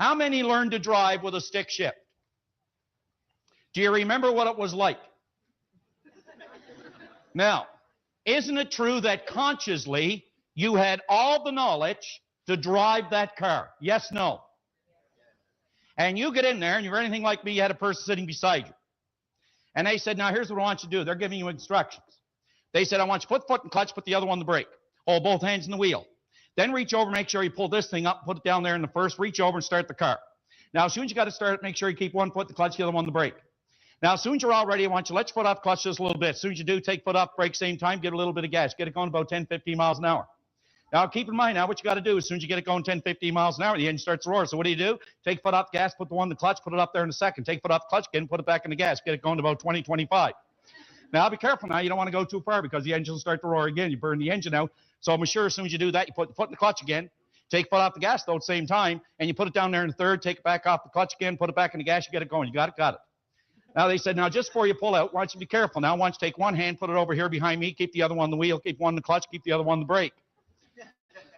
How many learned to drive with a stick shift? Do you remember what it was like? Now, isn't it true that consciously you had all the knowledge to drive that car? Yes, no? And you get in there, and you're anything like me, you had a person sitting beside you. And they said, now here's what I want you to do. They're giving you instructions. They said, I want you to put foot in clutch, put the other one on the brake. Hold both hands in the wheel. Then reach over, make sure you pull this thing up, put it down there in the first, reach over and start the car. Now, as soon as you got to start it, make sure you keep one foot in the clutch, the other one on the brake. Now, as soon as you're all ready, I want you to let your foot off clutch just a little bit. As soon as you do, take foot off brake, same time, get a little bit of gas. Get it going about 10, 15 miles an hour. Now, keep in mind, now what you got to do, as soon as you get it going 10, 15 miles an hour, the engine starts to roar. So what do? Take foot off gas, put the one in the clutch, put it up there in a second. Take foot off clutch again, put it back in the gas. Get it going to about 20, 25. Now, be careful now. You don't want to go too far because the engine will start to roar again. You burn the engine out. So I'm sure as soon as you do that, you put the foot in the clutch again. Take foot off the gas, though, at the same time, and you put it down there in the third, take it back off the clutch again, put it back in the gas, you get it going. You got it? Got it. Now, they said, now, just before you pull out, I want you to be careful. Now, I want you to take one hand, put it over here behind me, keep the other one on the wheel, keep one in the clutch, keep the other one on the brake.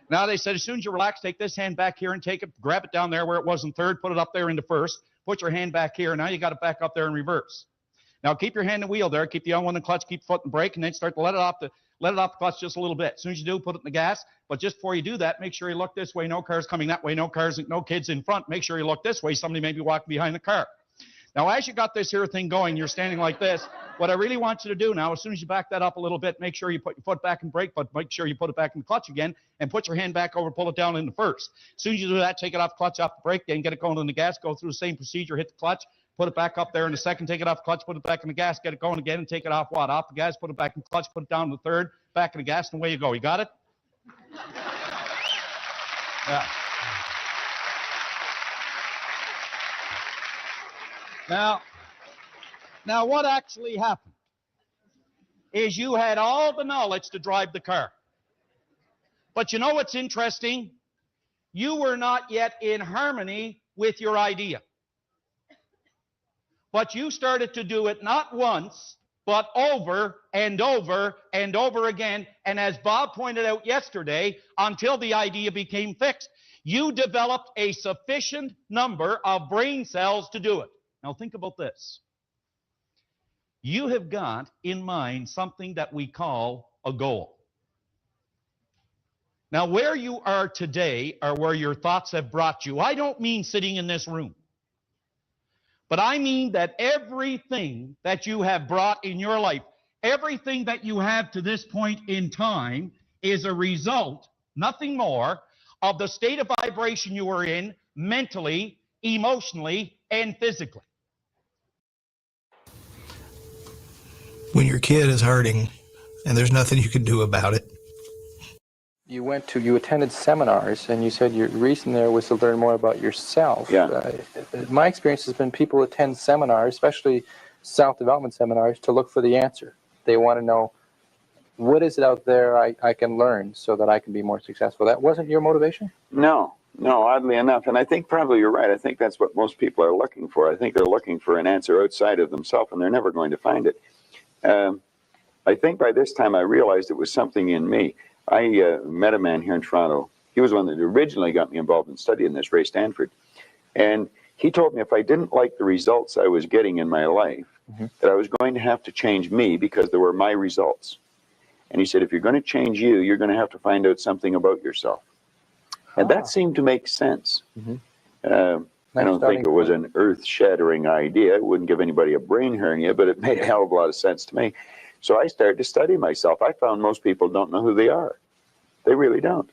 Now, they said, as soon as you relax, take this hand back here and take it, grab it down there where it was in third, put it up there into first, put your hand back here. Now, you got it back up there in reverse. Now, keep your hand in the wheel there, keep the other one in the clutch, keep the foot in the brake, and then start to let it off the clutch just a little bit. As soon as you do, put it in the gas. But just before you do that, make sure you look this way. No cars coming that way. No kids in front. Make sure you look this way. Somebody may be walking behind the car. Now, as you got this here thing going, you're standing like this. What I really want you to do now, as soon as you back that up a little bit, make sure you put your foot back in brake, but make sure you put it back in the clutch again, and put your hand back over, pull it down in the first. As soon as you do that, take it off clutch, off the brake, then get it going in the gas, go through the same procedure, hit the clutch, put it back up there in the second, take it off the clutch, put it back in the gas, get it going again, and take it off what? Off the gas, put it back in the clutch, put it down in the third, back in the gas, and away you go. You got it? Yeah. Now, what actually happened is you had all the knowledge to drive the car. But you know what's interesting? You were not yet in harmony with your idea. But you started to do it not once, but over and over and over again. And as Bob pointed out yesterday, until the idea became fixed, you developed a sufficient number of brain cells to do it. Now think about this. You have got in mind something that we call a goal. Now, where you are today or where your thoughts have brought you, I don't mean sitting in this room, but I mean that everything that you have brought in your life, everything that you have to this point in time is a result, nothing more, of the state of vibration you were in mentally, emotionally, and physically. When your kid is hurting and there's nothing you can do about it. You attended seminars, and you said your reason there was to learn more about yourself. Yeah. My experience has been people attend seminars, especially self-development seminars, to look for the answer. They want to know, what is it out there I can learn so that I can be more successful? That wasn't your motivation? No, oddly enough. And I think probably you're right. I think that's what most people are looking for. I think they're looking for an answer outside of themselves, and they're never going to find it. I think by this time I realized it was something in me. I met a man here in Toronto. He was one that originally got me involved in studying this, Ray Stanford. And he told me if I didn't like the results I was getting in my life, that I was going to have to change me because they were my results. And he said, if you're going to change you, you're going to have to find out something about yourself. And that seemed to make sense. I don't think it was an earth-shattering idea. It wouldn't give anybody a brain hernia, but it made a hell of a lot of sense to me. So I started to study myself. I found most people don't know who they are. They really don't.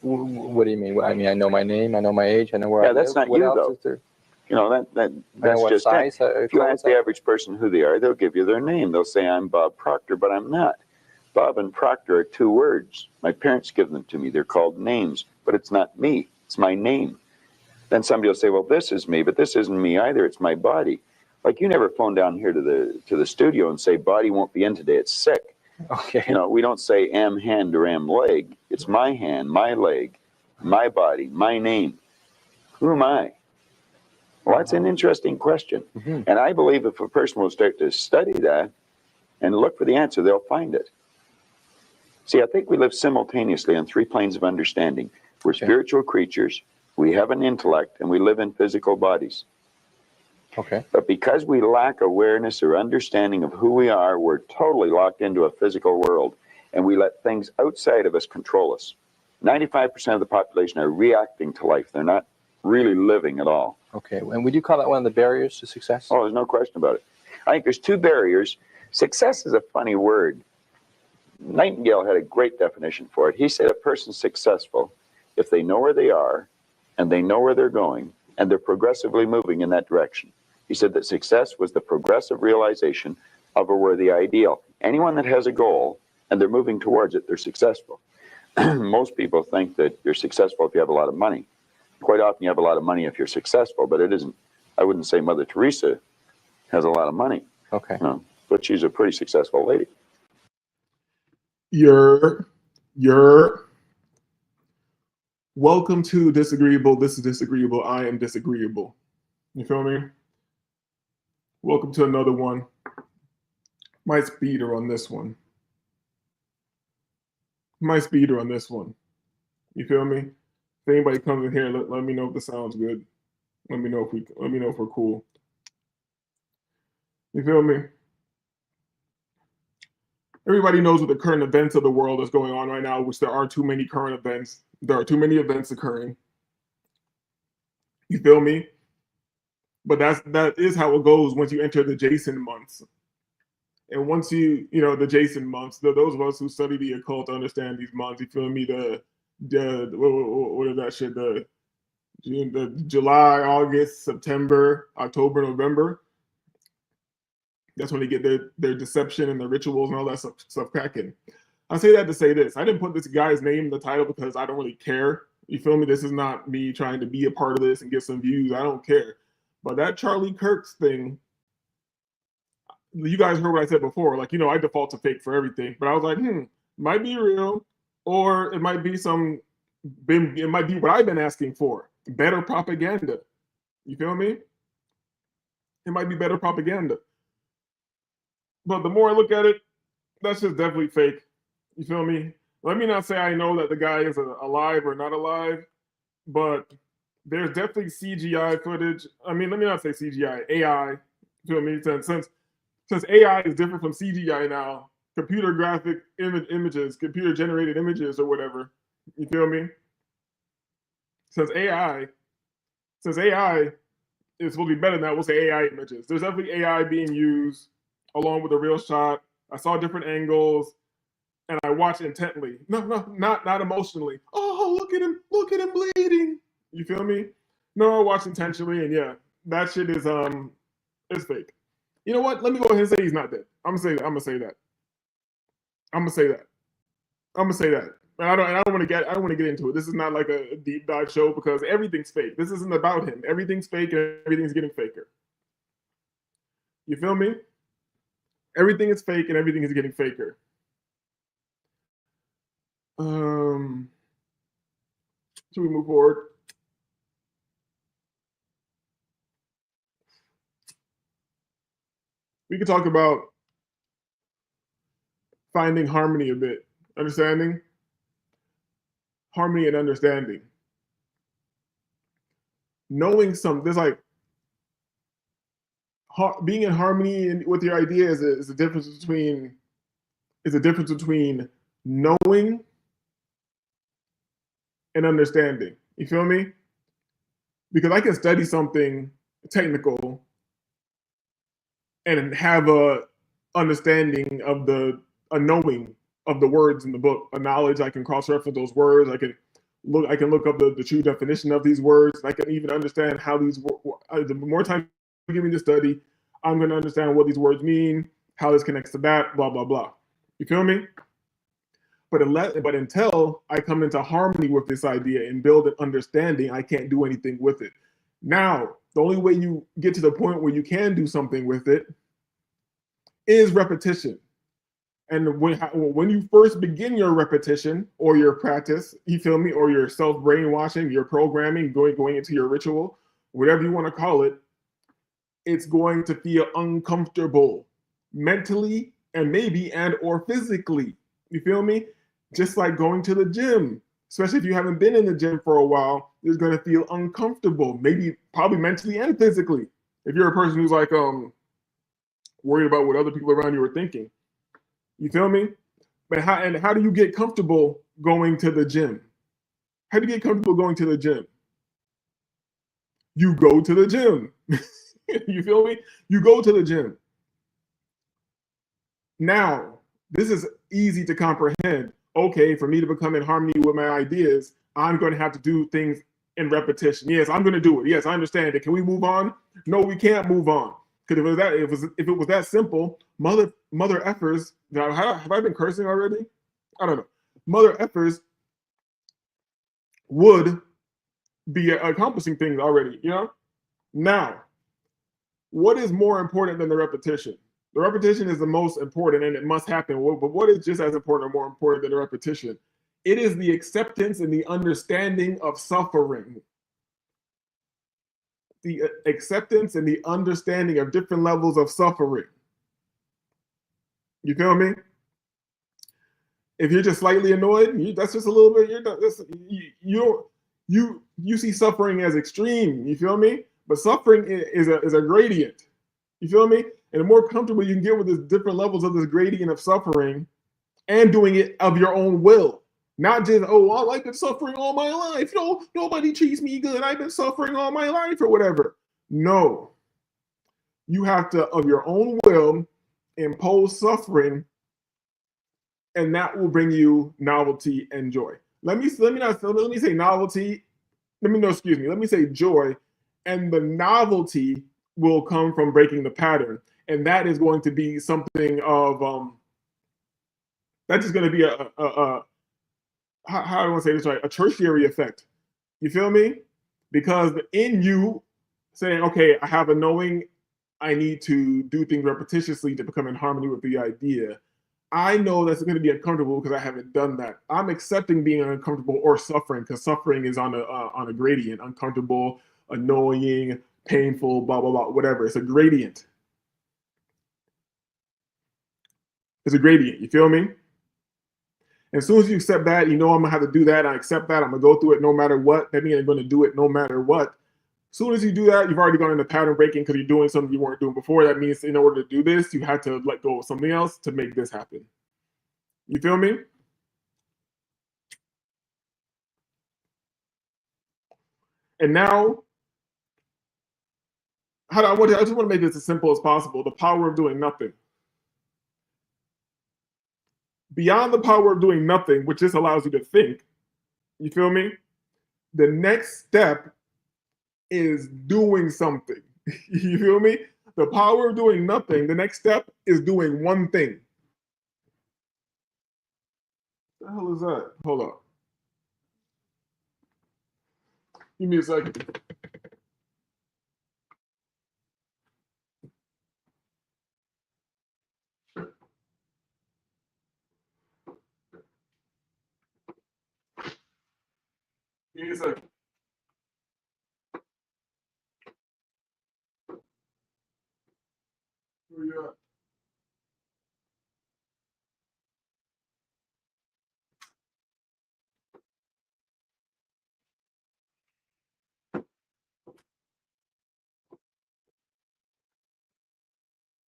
What do you mean? I mean, I know my name, I know my age, I know where I live. Yeah, that's not you, though. You know, that's just it. If you ask the average person who they are, they'll give you their name. They'll say, I'm Bob Proctor, but I'm not. Bob and Proctor are two words. My parents give them to me. They're called names, but it's not me. It's my name. Then somebody will say, well, this is me, but this isn't me either. It's my body. Like you never phone down here to the studio and say, body won't be in today. It's sick. Okay. You know, we don't say am hand or am leg. It's my hand, my leg, my body, my name. Who am I? Well, that's an interesting question. And I believe if a person will start to study that and look for the answer, they'll find it. See, I think we live simultaneously on three planes of understanding. We're spiritual creatures, We have an intellect and we live in physical bodies. Okay. But because we lack awareness or understanding of who we are, we're totally locked into a physical world, and we let things outside of us control us. 95% of the population are reacting to life. They're not really living at all. Okay. And would you call that one of the barriers to success? Oh, there's no question about it. I think there's two barriers. Success is a funny word. Nightingale had a great definition for it. He said a person's successful if they know where they are and they know where they're going and they're progressively moving in that direction. He said that success was the progressive realization of a worthy ideal. Anyone that has a goal and they're moving towards it, they're successful. Most people think that you're successful if you have a lot of money. Quite often you have a lot of money if you're successful, but it isn't. I wouldn't say Mother Teresa has a lot of money. Okay. No, but she's a pretty successful lady. You're welcome to Disagreeable. This is Disagreeable. I am disagreeable. You feel me? Welcome to another one. My speeder on this one. My speeder on this one. You feel me? If anybody comes in here, let me know if this sounds good. Let me know if we're cool. You feel me? Everybody knows what the current events of the world is going on right now, which there are too many current events. There are too many events occurring. You feel me? But that is how it goes once you enter the Jason months. And once the Jason months, those of us who study the occult understand these months. You feel me? What is that shit? The July, August, September, October, November. That's when they get their deception and their rituals and all that stuff cracking. I say that to say this. I didn't put this guy's name in the title because I don't really care. You feel me? This is not me trying to be a part of this and get some views. I don't care. But that Charlie Kirk's thing, you guys heard what I said before. Like, I default to fake for everything. But I was like, might be real, or it might be what I've been asking for. Better propaganda. You feel me? It might be better propaganda. But the more I look at it, that's just definitely fake. You feel me? Let me not say I know that the guy is alive or not alive, but there's definitely CGI footage. I mean, let me not say CGI, AI. You feel me? Since AI is different from CGI now, computer graphic images, computer generated images or whatever. You feel me? Since AI is supposed to be better than that, we'll say AI images. There's definitely AI being used along with a real shot. I saw different angles and I watched intently. No, not emotionally. Oh, look at him bleeding. You feel me? No, I watched intentionally, and yeah, that shit is it's fake. You know what? Let me go ahead and say he's not dead. I'm gonna say that. And I don't want to get into it. This is not like a deep dive show because everything's fake. This isn't about him. Everything's fake and everything's getting faker. You feel me? Everything is fake and everything is getting faker. Should we move forward? We could talk about finding harmony a bit. Understanding? Harmony and understanding. Knowing there's like being in harmony with your idea is a difference between knowing and understanding. You feel me? Because I can study something technical and have a understanding of a knowing of the words in the book, a knowledge. I can cross-reference those words. I can look up the true definition of these words. I can even understand how these. The more time you give me to study, I'm going to understand what these words mean, how this connects to that, blah blah blah. You feel me? But until I come into harmony with this idea and build an understanding, I can't do anything with it. Now, the only way you get to the point where you can do something with it is repetition. And when you first begin your repetition or your practice, you feel me, or your self-brainwashing, your programming, going into your ritual, whatever you want to call it, it's going to feel uncomfortable mentally and or physically. You feel me? Just like going to the gym. especially if you haven't been in the gym for a while, you're going to feel uncomfortable, maybe probably mentally and physically. If you're a person who's like worried about what other people around you are thinking. You feel me? But how do you get comfortable going to the gym? How do you get comfortable going to the gym? You go to the gym. You feel me? You go to the gym. Now, this is easy to comprehend. Okay, for me to become in harmony with my ideas, I'm going to have to do things in repetition. Yes, I'm going to do it. Yes, I understand it. Can we move on? No, we can't move on. Because if it was that simple, mother effers. Now, have I been cursing already? I don't know. Mother effers would be accomplishing things already. You know. Now, what is more important than the repetition? The repetition is the most important and it must happen. But what is just as important or more important than the repetition? It is the acceptance and the understanding of suffering. The acceptance and the understanding of different levels of suffering. You feel me? If you're just slightly annoyed, that's just a little bit. You see suffering as extreme. You feel me? But suffering is a gradient. You feel me? And the more comfortable you can get with the different levels of this gradient of suffering, and doing it of your own will, not just I've been suffering all my life. No, nobody treats me good. I've been suffering all my life or whatever. No, you have to of your own will impose suffering, and that will bring you novelty and joy. Let me say novelty. Let me say joy, and the novelty will come from breaking the pattern, and that is going to be something of that's just going to be how do I want to say this right? A tertiary effect. You feel me? Because in you saying, okay, I have a knowing, I need to do things repetitiously to become in harmony with the idea. I know that's going to be uncomfortable because I haven't done that. I'm accepting being uncomfortable or suffering because suffering is on a gradient. Uncomfortable, annoying, painful, blah, blah, blah, whatever. It's a gradient. It's a gradient. You feel me? As soon as you accept that, you know I'm going to have to do that. I accept that. I'm going to go through it no matter what. That means I'm going to do it no matter what. As soon as you do that, you've already gone into pattern breaking because you're doing something you weren't doing before. That means in order to do this, you had to let go of something else to make this happen. You feel me? And now, I just want to make this as simple as possible. The power of doing nothing. Beyond the power of doing nothing, which just allows you to think, you feel me? The next step is doing something. You feel me? The power of doing nothing, the next step is doing one thing. What the hell is that? Hold up. Give me a second. Give me a second. Where you at?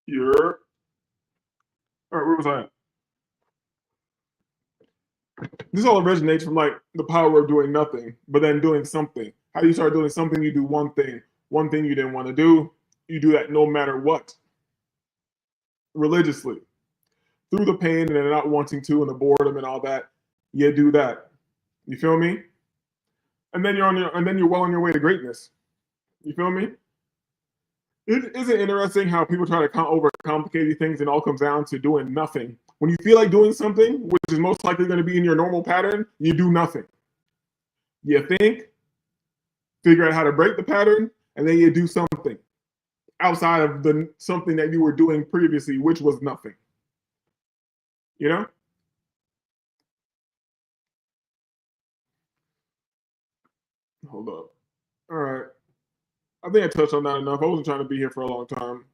You're. All right, where was I at? This all originates from like the power of doing nothing, but then doing something. How do you start doing something? You do one thing you didn't want to do. You do that no matter what, religiously, through the pain and then not wanting to and the boredom and all that. You do that. You feel me? And then you're well on your way to greatness. You feel me? Isn't it interesting how people try to overcomplicate these things and it all comes down to doing nothing? When you feel like doing something, which is most likely going to be in your normal pattern, you do nothing. You think, figure out how to break the pattern, and then you do something outside of the something that you were doing previously, which was nothing. You know? Hold up. All right. I think I touched on that enough. I wasn't trying to be here for a long time.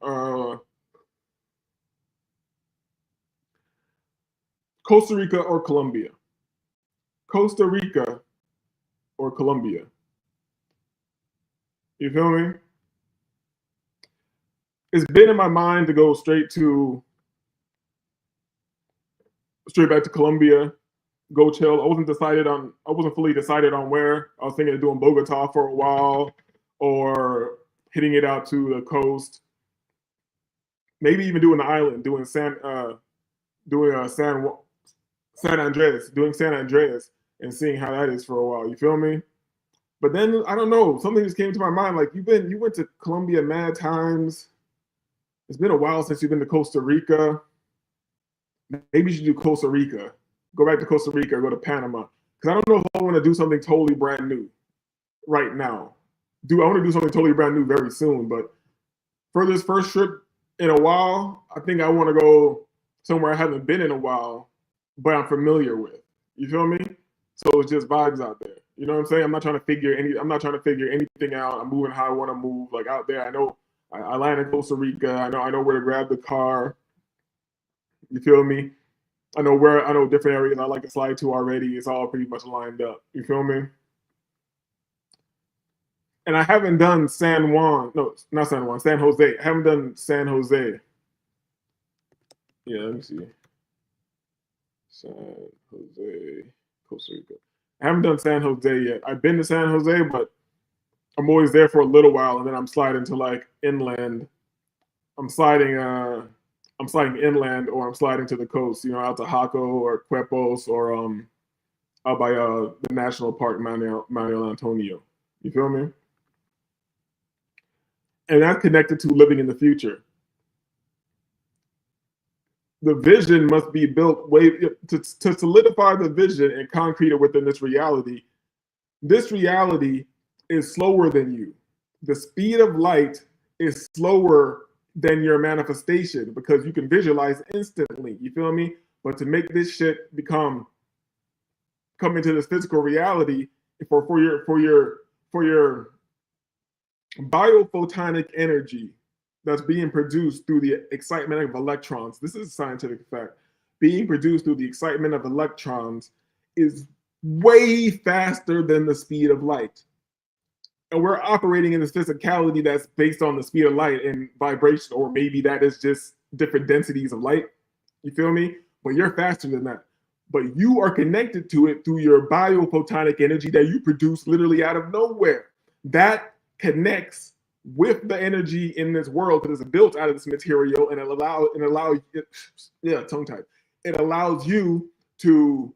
Costa Rica or Colombia? Costa Rica or Colombia? You feel me? It's been in my mind to go straight back to Colombia, go chill. I wasn't fully decided on where. I was thinking of doing Bogota for a while or hitting it out to the coast. Maybe even doing the island, doing San Andreas and seeing how that is for a while. You feel me? But then I don't know, something just came to my mind. Like you went to Colombia mad times. It's been a while since you've been to Costa Rica. Maybe you should do Costa Rica. Go back to Costa Rica or go to Panama. Because I don't know if I want to do something totally brand new right now. I want to do something totally brand new very soon. But for this first trip in a while, I think I want to go somewhere I haven't been in a while, but I'm familiar with. You feel me? So it's just vibes out there. You know what I'm saying? I'm not trying to figure anything out. I'm moving how I want to move. Like out there, I know I land in Costa Rica. I know where to grab the car. You feel me? I know different areas I like to slide to already. It's all pretty much lined up. You feel me? And I haven't done San Jose. I haven't done San Jose. Yeah, let me see. San Jose, Costa Rica. I haven't done San Jose yet. I've been to San Jose, but I'm always there for a little while, and then I'm sliding to like inland. I'm sliding inland, or I'm sliding to the coast. You know, out to Jaco or Quepos, or out by the national park, Mount Antonio. You feel me? And that's connected to living in the future. The vision must be built to solidify the vision and concrete it within this reality. This reality is slower than you. The speed of light is slower than your manifestation because you can visualize instantly. You feel me? But to make this shit come into this physical reality for your biophotonic energy that's being produced through the excitement of electrons. This is a scientific fact. Being produced through the excitement of electrons is way faster than the speed of light. And we're operating in this physicality that's based on the speed of light and vibration, or maybe that is just different densities of light. You feel me? But you're faster than that. But you are connected to it through your biophotonic energy that you produce literally out of nowhere. That connects with the energy in this world because it's built out of this material, and it allows you to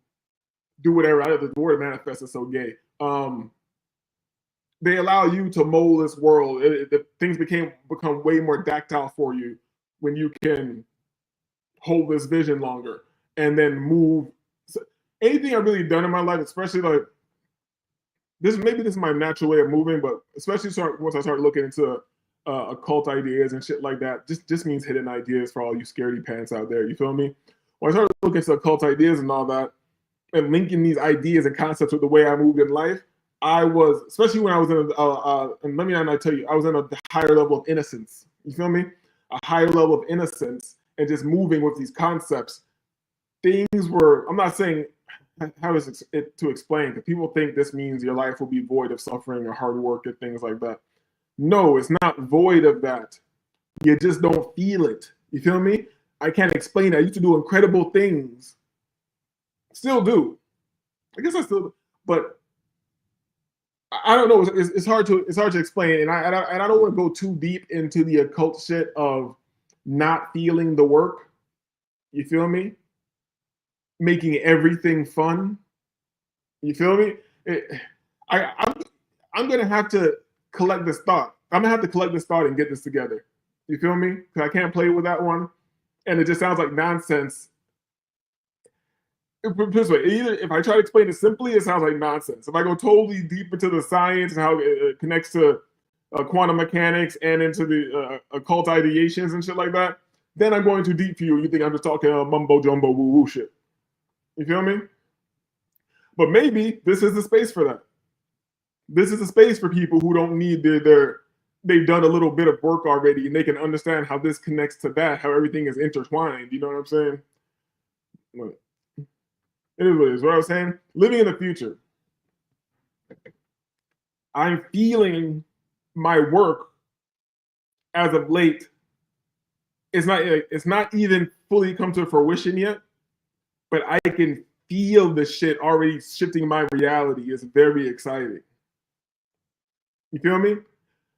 do whatever. The word manifest is so gay. They allow you to mold this world. Things become way more tactile for you when you can hold this vision longer and then move. So anything I've really done in my life, especially like this is my natural way of moving, but especially once I start looking into occult ideas and shit like that, just means hidden ideas for all you scaredy pants out there. You feel me? When I started looking into occult ideas and all that, and linking these ideas and concepts with the way I moved in life, I was, especially when I was in and let me not tell you, I was in a higher level of innocence. You feel me? A higher level of innocence and just moving with these concepts. Things were, I'm not saying how is it to explain, because people think this means your life will be void of suffering or hard work and things like that. No, it's not void of that. You just don't feel it. You feel me? I can't explain it. I used to do incredible things. Still do. I guess I still do. But I don't know. It's hard to explain, and I don't want to go too deep into the occult shit of not feeling the work. You feel me? Making everything fun. You feel me? I'm gonna have to collect this thought. I'm gonna have to collect this thought and get this together. You feel me? Because I can't play with that one, and it just sounds like nonsense. This way, either if I try to explain it simply, it sounds like nonsense. If I go totally deep into the science and how it connects to quantum mechanics and into the occult ideations and shit like that, then I'm going too deep for you. You think I'm just talking mumbo jumbo woo woo shit. You feel me? But maybe this is the space for that. This is a space for people who don't need they've done a little bit of work already and they can understand how this connects to that, how everything is intertwined. You know what I'm saying? It is what it is. What I was saying, living in the future. I'm feeling my work as of late. It's not even fully come to fruition yet, but I can feel the shit already shifting my reality. Is very exciting. You feel me?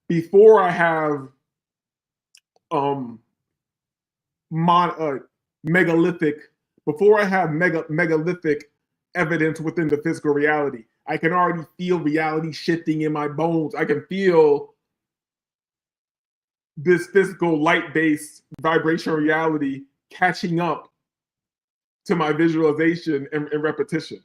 Before I have megalithic, before I have megalithic evidence within the physical reality, I can already feel reality shifting in my bones. I can feel this physical light-based vibrational reality catching up to my visualization and repetition.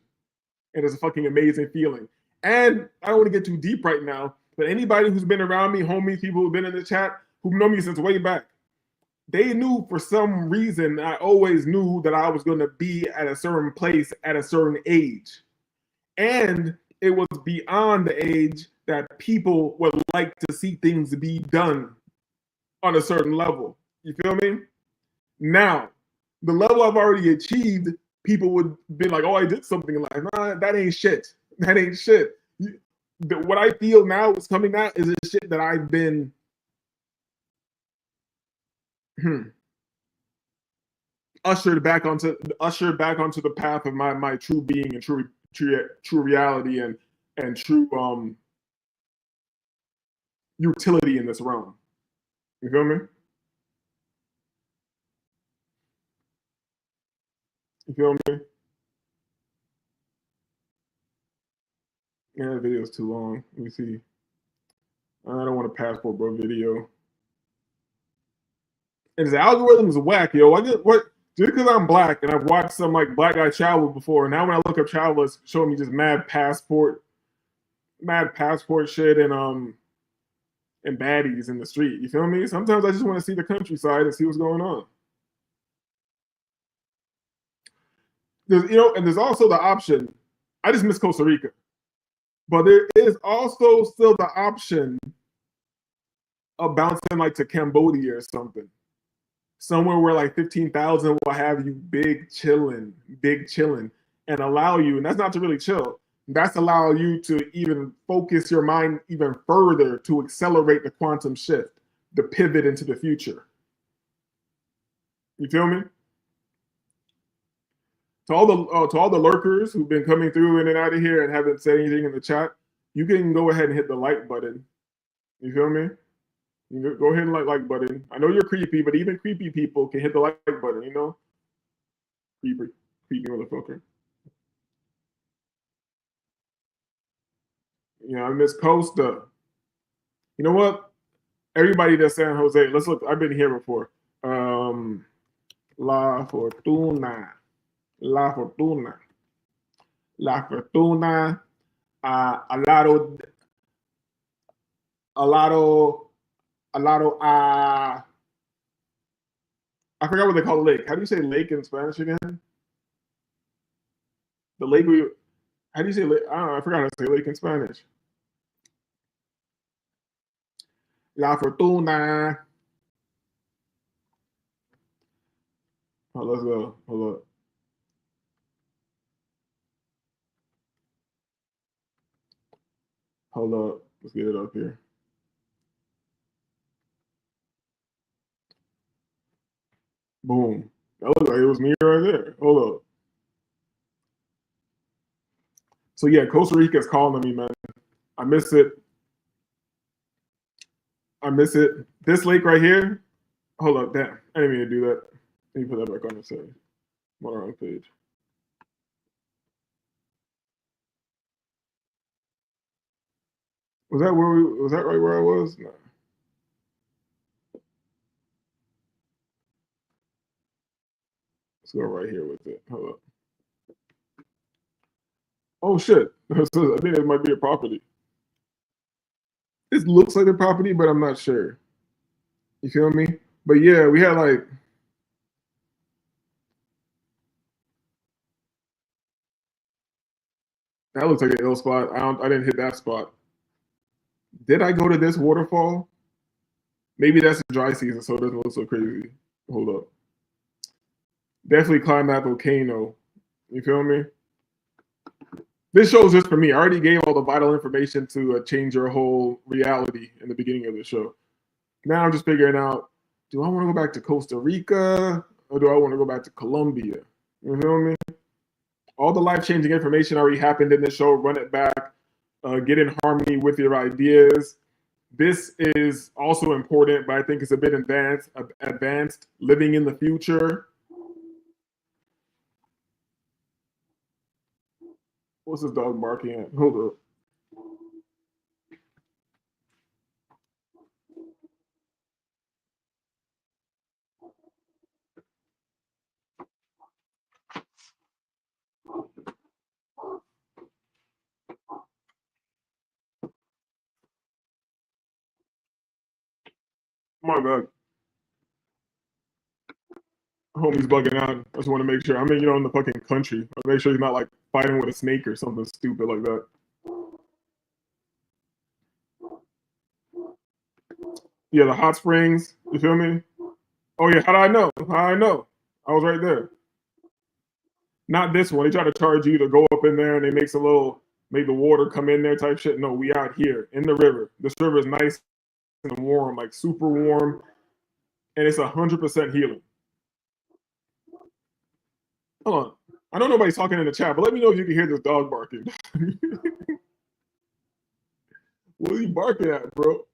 And it's a fucking amazing feeling. And I don't want to get too deep right now, but anybody who's been around me, homies, people who've been in the chat, who've known me since way back, they knew for some reason, I always knew that I was going to be at a certain place at a certain age. And it was beyond the age that people would like to see things be done on a certain level. You feel me? Now, the level I've already achieved, people would be like, oh, I did something in life. Nah, that ain't shit. That ain't shit. What I feel now is coming out is the shit that I've been ushered back onto the path of my true being and true reality and true utility in this realm. You feel me? You feel me? Yeah, the video's too long. Let me see. I don't want a passport bro video. And his algorithm is whack, yo. Just because I'm black and I've watched some like black guy travel before, and now when I look up travel, it's showing me just mad passport shit and baddies in the street. You feel me? Sometimes I just want to see the countryside and see what's going on. There's also the option. I just miss Costa Rica, but there is also still the option of bouncing like to Cambodia or something, somewhere where like 15,000 will have you big chilling, and allow you. And that's not to really chill. That's allow you to even focus your mind even further to accelerate the quantum shift, the pivot into the future. You feel me? To all the lurkers who've been coming through in and out of here and haven't said anything in the chat, you can go ahead and hit the like button. You feel me? You can go ahead and like button. I know you're creepy, but even creepy people can hit the like button. You know, creepy motherfucker. You know, I miss Costa. You know what? Everybody that's San Jose, let's look. I've been here before. La Fortuna. La Fortuna. La Fortuna. Alaro. I forgot what they call the lake. How do you say lake in Spanish again? The lake how do you say lake? I don't know. I forgot how to say lake in Spanish. La Fortuna. Oh, let's go. Hold up. Hold up. Let's get it up here. Boom. That looked like it was me right there. Hold up. So yeah, Costa Rica is calling me, man. I miss it. This lake right here. Hold up, damn. I didn't mean to do that. Let me put that back on the side. I'm on the wrong page. Was that right where I was? No. Let's go right here with it. Hold up. Oh shit. I think it might be a property. This looks like a property, but I'm not sure. You feel me? But yeah, we had like that looks like an ill spot. I didn't hit that spot. Did I go to this waterfall? Maybe that's the dry season, so it doesn't look so crazy. Hold up. Definitely climb that volcano. You feel me? This show's just for me. I already gave all the vital information to change your whole reality in the beginning of the show. Now I'm just figuring out, do I want to go back to Costa Rica or do I want to go back to Colombia? You feel me? All the life-changing information already happened in the show. Run it back. Get in harmony with your ideas. This is also important, but I think it's a bit advanced. Living in the future. What's this dog barking at? Hold up. My bad. Homie's bugging out. I just want to make sure. I mean, in the fucking country. I make sure he's not like fighting with a snake or something stupid like that. Yeah, the hot springs. You feel me? Oh yeah, how do I know? How do I know? I was right there. Not this one. They try to charge you to go up in there and they make the water come in there type shit. No, we out here in the river. This river is nice and warm, like super warm, and it's 100% healing. Hold on. I know nobody's talking in the chat, but let me know if you can hear this dog barking. What are you barking at, bro?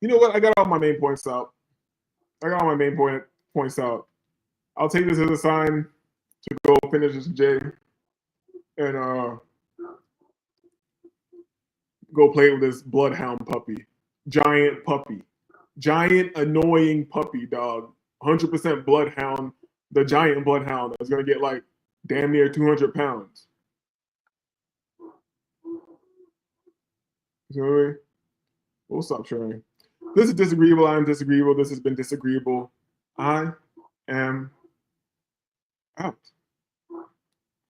You know what? I got all my main points out. Points out. I'll take this as a sign to go finish this J and go play with this bloodhound puppy. Giant annoying puppy, dog. 100% bloodhound. The giant bloodhound that's gonna get like damn near 200 pounds. You know what I mean? We'll stop sharing. This is disagreeable. I'm disagreeable. This has been disagreeable. I am out.